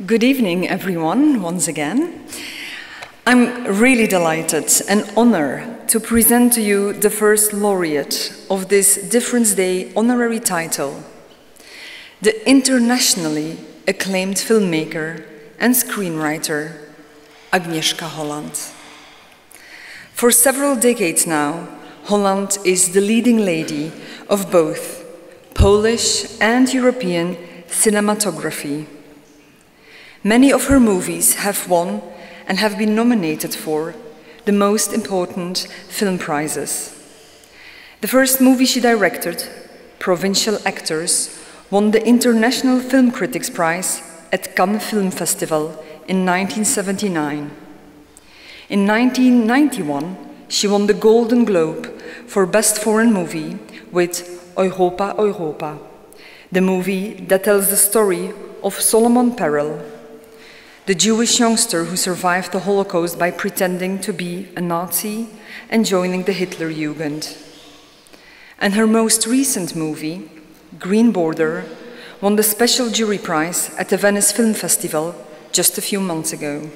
Good evening, everyone, once again. I'm really delighted and honored to present to you the first laureate of this Difference Day Honorary Title, the internationally acclaimed filmmaker and screenwriter, Agnieszka Holland. For several decades now, Holland is the leading lady of both Polish and European cinematography. Many of her movies have won and have been nominated for the most important film prizes. The first movie she directed, Provincial Actors, won the International Film Critics Prize at Cannes Film Festival in 1979. In 1991, she won the Golden Globe for Best Foreign Movie with Europa, Europa, the movie that tells the story of Solomon Perel, the Jewish youngster who survived the Holocaust by pretending to be a Nazi and joining the Hitler Jugend. And her most recent movie, Green Border, won the Special Jury Prize at the Venice Film Festival just a few months ago.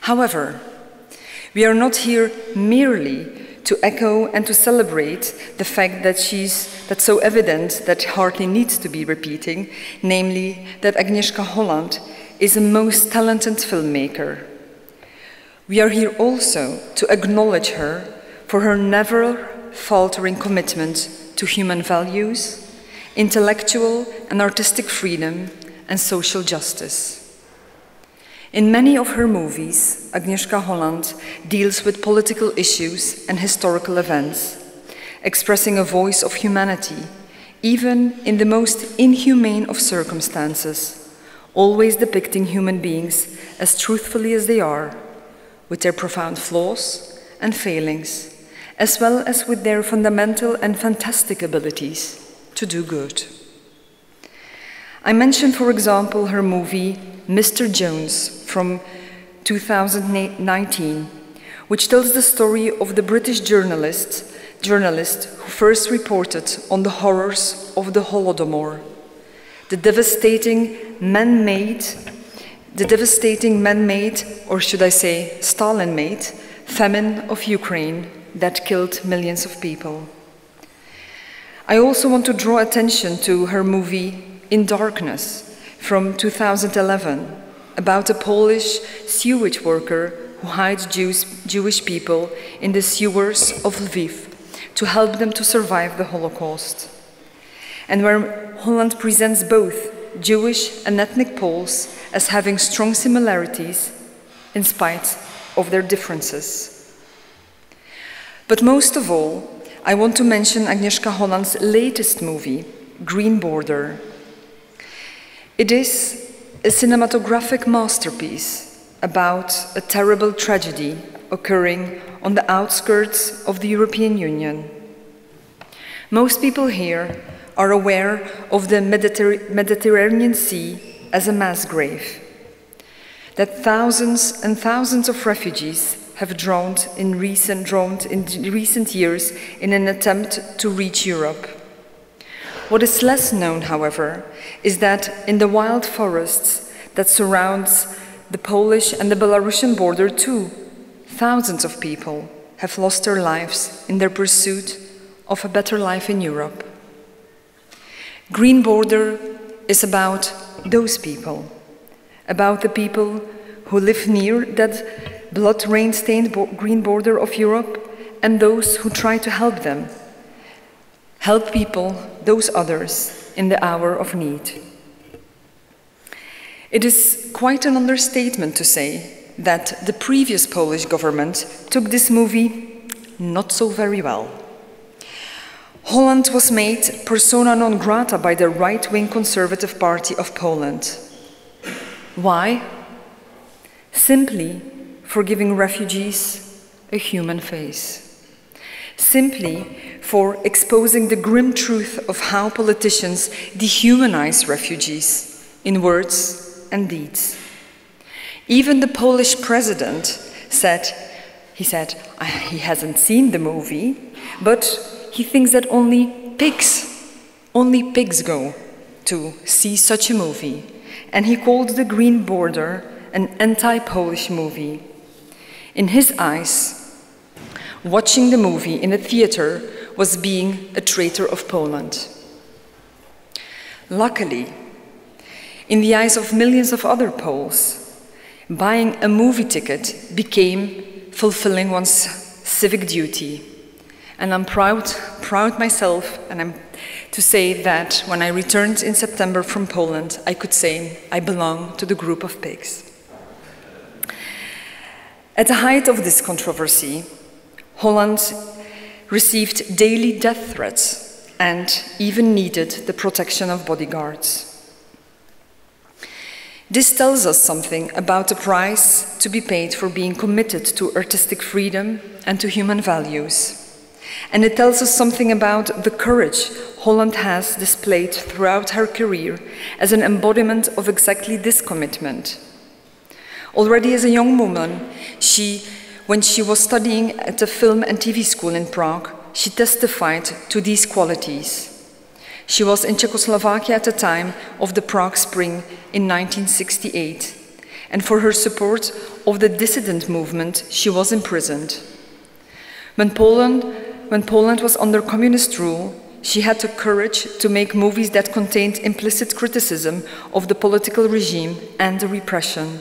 However, we are not here merely to echo and to celebrate the fact that's so evident that hardly needs to be repeating, namely that Agnieszka Holland is a most talented filmmaker. We are here also to acknowledge her for her never faltering commitment to human values, intellectual and artistic freedom, and social justice. In many of her movies, Agnieszka Holland deals with political issues and historical events, expressing a voice of humanity, even in the most inhumane of circumstances, always depicting human beings as truthfully as they are, with their profound flaws and failings, as well as with their fundamental and fantastic abilities to do good. I mentioned, for example, her movie Mr. Jones from 2019, which tells the story of the British journalist who first reported on the horrors of the Holodomor, the devastating man-made, or should I say Stalin-made, famine of Ukraine that killed millions of people. I also want to draw attention to her movie In Darkness from 2011 about a Polish sewage worker who hides Jewish people in the sewers of Lviv to help them to survive the Holocaust, and where Holland presents both Jewish and ethnic Poles as having strong similarities in spite of their differences. But most of all, I want to mention Agnieszka Holland's latest movie, Green Border. It is a cinematographic masterpiece about a terrible tragedy occurring on the outskirts of the European Union. Most people here are aware of the Mediterranean Sea as a mass grave, that thousands and thousands of refugees have drowned in recent years in an attempt to reach Europe. What is less known, however, is that in the wild forests that surrounds the Polish and the Belarusian border too, thousands of people have lost their lives in their pursuit of a better life in Europe. Green Border is about those people, about the people who live near that blood rain-stained green border of Europe, and those who try to help them, help people, those others, in the hour of need. It is quite an understatement to say that the previous Polish government took this movie not so very well. Holland was made persona non grata by the right-wing Conservative Party of Poland. Why? Simply for giving refugees a human face. Simply for exposing the grim truth of how politicians dehumanize refugees in words and deeds. Even the Polish president said he hasn't seen the movie, but he thinks that only pigs go to see such a movie, and he called The Green Border an anti-Polish movie. In his eyes, watching the movie in a theater was being a traitor of Poland. Luckily, in the eyes of millions of other Poles, buying a movie ticket became fulfilling one's civic duty. And I'm proud myself, and to say that when I returned in September from Poland, I could say I belong to the group of pigs. At the height of this controversy, Holland received daily death threats and even needed the protection of bodyguards. This tells us something about the price to be paid for being committed to artistic freedom and to human values. And it tells us something about the courage Holland has displayed throughout her career as an embodiment of exactly this commitment. Already as a young woman, when she was studying at the film and TV school in Prague, she testified to these qualities. She was in Czechoslovakia at the time of the Prague Spring in 1968, and for her support of the dissident movement, she was imprisoned. When Poland was under communist rule, she had the courage to make movies that contained implicit criticism of the political regime and the repression.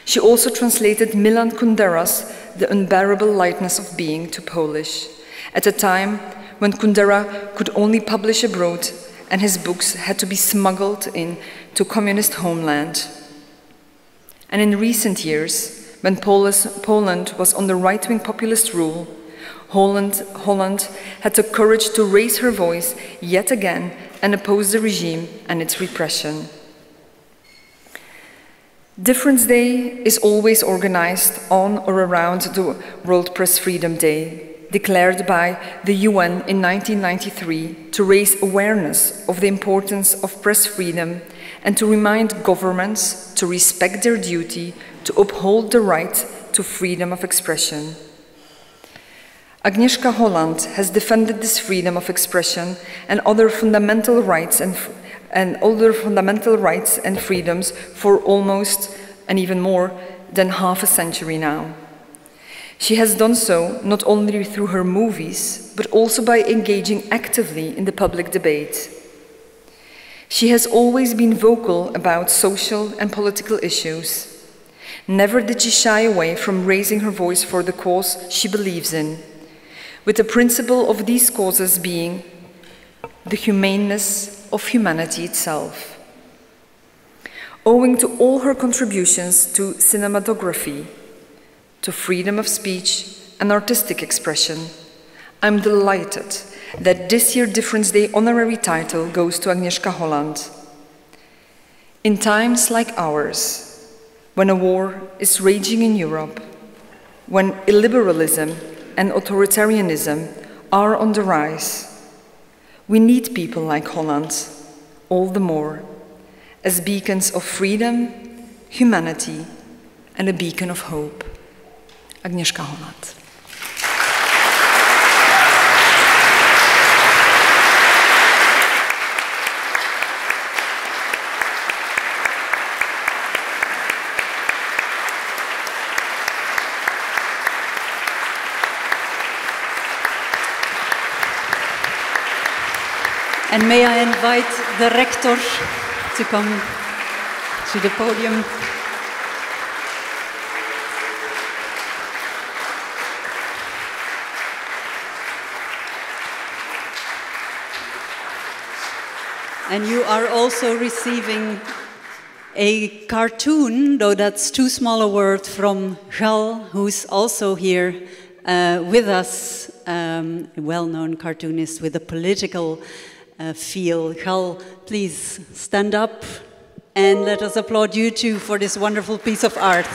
She also translated Milan Kundera's The Unbearable Lightness of Being to Polish, at a time when Kundera could only publish abroad and his books had to be smuggled in to communist homeland. And in recent years, when Poland was under right-wing populist rule, Holland had the courage to raise her voice yet again and oppose the regime and its repression. Difference Day is always organized on or around the World Press Freedom Day, declared by the UN in 1993 to raise awareness of the importance of press freedom and to remind governments to respect their duty to uphold the right to freedom of expression. Agnieszka Holland has defended this freedom of expression and other fundamental rights and freedoms for almost, and even more, than half a century now. She has done so not only through her movies, but also by engaging actively in the public debate. She has always been vocal about social and political issues. Never did she shy away from raising her voice for the cause she believes in, with the principle of these causes being the humaneness of humanity itself. Owing to all her contributions to cinematography, to freedom of speech and artistic expression, I'm delighted that this year's Difference Day honorary title goes to Agnieszka Holland. In times like ours, when a war is raging in Europe, when illiberalism and authoritarianism are on the rise, we need people like Holland all the more as beacons of freedom, humanity, and a beacon of hope. Agnieszka Holland. And may I invite the rector to come to the podium. And you are also receiving a cartoon, though that's too small a word, from Gal, who's also here with us, a well-known cartoonist with a political feel. Gal, please stand up and let us applaud you too for this wonderful piece of art.